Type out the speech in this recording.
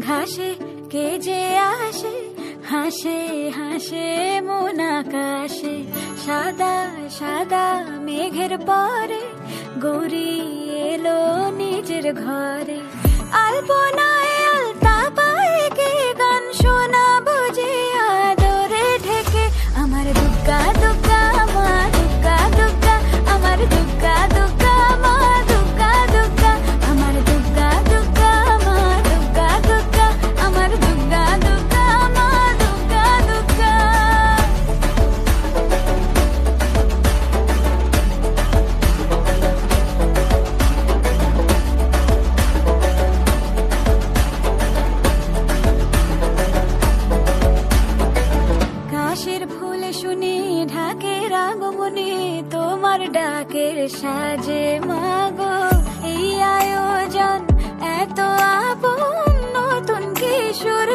ঘাসে কে যে আসে, হাসে হাসে মন আকাশে। সাদা সাদা মেঘের পরে গৌরী এলো নিজের ঘরে। আলপনায় আলতা পায়ে কে গান শোনাবো যে আদরে ঢেকে। আমার দুগ্গা দুগ্গা মা দুগ্গা দুগ্গা, আমার দুগ্গা দুগ্গা মা দুগ্গা দুগ্গা, আমার দুগ্গা দুগ্গা মা দুগ্গা দুগ্গা, আমার দুগ্গা দুগ্গা মা দুগ্গা দুগ্গা। কাশের ফুলে শুনি ঢাকের আগমনে, তোমার ডাকের সাজে মাগো। এই আয়োজন এত আপন, নতুন কিশোর